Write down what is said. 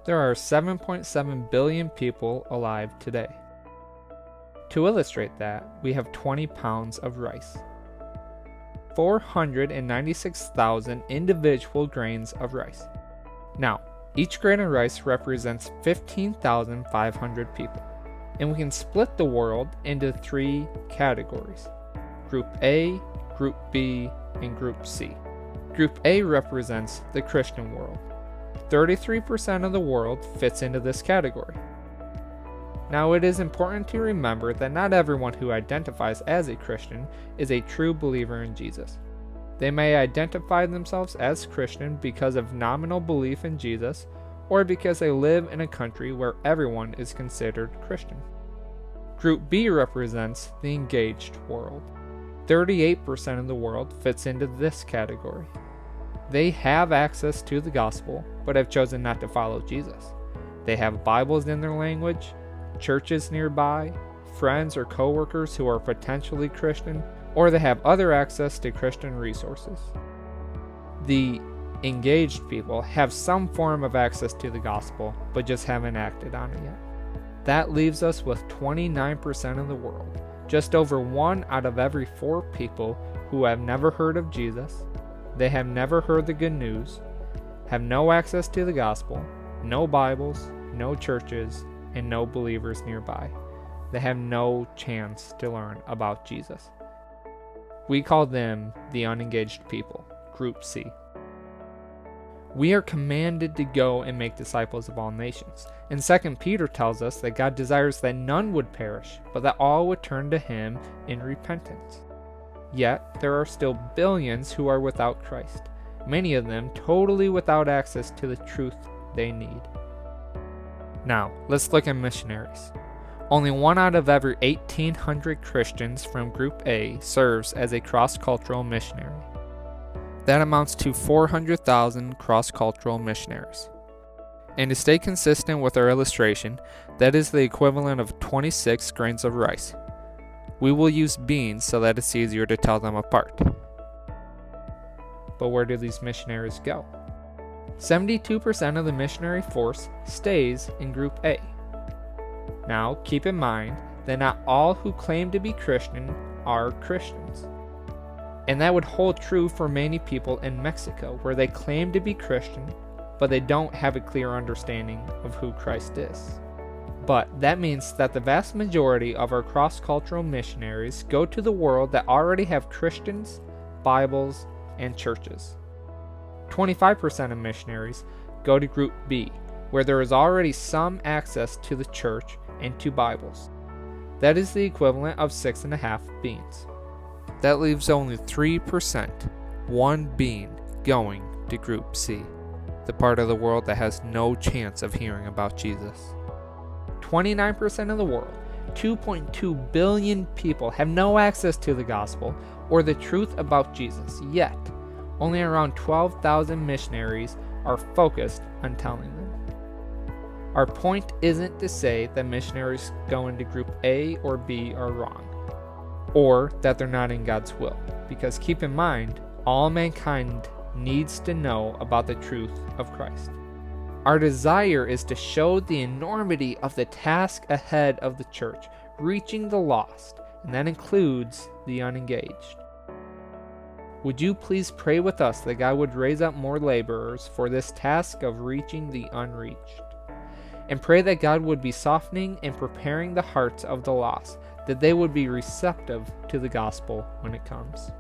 There are 7.7 billion people alive today. To illustrate that, we have 20 pounds of rice, 496,000 individual grains of rice. Now, each grain of rice represents 15,500 people, and we can split the world into 3 categories: Group A, Group B, and Group C. Group A represents the Christian world. 33% of the world fits into this category. Now, it is important to remember that not everyone who identifies as a Christian is a true believer in Jesus. They may identify themselves as Christian because of nominal belief in Jesus, or because they live in a country where everyone is considered Christian. Group B represents the engaged world. 38% of the world fits into this category. They have access to the gospel, but have chosen not to follow Jesus. They have Bibles in their language, churches nearby, friends or coworkers who are potentially Christian, or they have other access to Christian resources. The engaged people have some form of access to the gospel, but just haven't acted on it yet. That leaves us with 29% of the world, just over 1 out of every 4 people who have never heard of Jesus. They have never heard the good news, have no access to the gospel, no Bibles, no churches, and no believers nearby. They have no chance to learn about Jesus. We call them the unengaged people, Group C. We are commanded to go and make disciples of all nations. And 2 Peter tells us that God desires that none would perish, but that all would turn to Him in repentance. Yet, there are still billions who are without Christ, many of them totally without access to the truth they need. Now, let's look at missionaries. Only 1 out of every 1,800 Christians from Group A serves as a cross-cultural missionary. That amounts to 400,000 cross-cultural missionaries. And to stay consistent with our illustration, that is the equivalent of 26 grains of rice. We will use beans so that it's easier to tell them apart. But where do these missionaries go? 72% of the missionary force stays in Group A. Now, keep in mind that not all who claim to be Christian are Christians. And that would hold true for many people in Mexico, where they claim to be Christian, but they don't have a clear understanding of who Christ is. But that means that the vast majority of our cross-cultural missionaries go to the world that already have Christians, Bibles, and churches. 25% of missionaries go to Group B, where there is already some access to the church and to Bibles. That is the equivalent of 6.5 beans. That leaves only 3%, 1 bean, going to Group C, the part of the world that has no chance of hearing about Jesus. 29% of the world, 2.2 billion people, have no access to the gospel or the truth about Jesus, yet only around 12,000 missionaries are focused on telling them. Our point isn't to say that missionaries going to Group A or B are wrong, or that they're not in God's will, because keep in mind, all mankind needs to know about the truth of Christ. Our desire is to show the enormity of the task ahead of the church, reaching the lost, and that includes the unengaged. Would you please pray with us that God would raise up more laborers for this task of reaching the unreached? And pray that God would be softening and preparing the hearts of the lost, that they would be receptive to the gospel when it comes.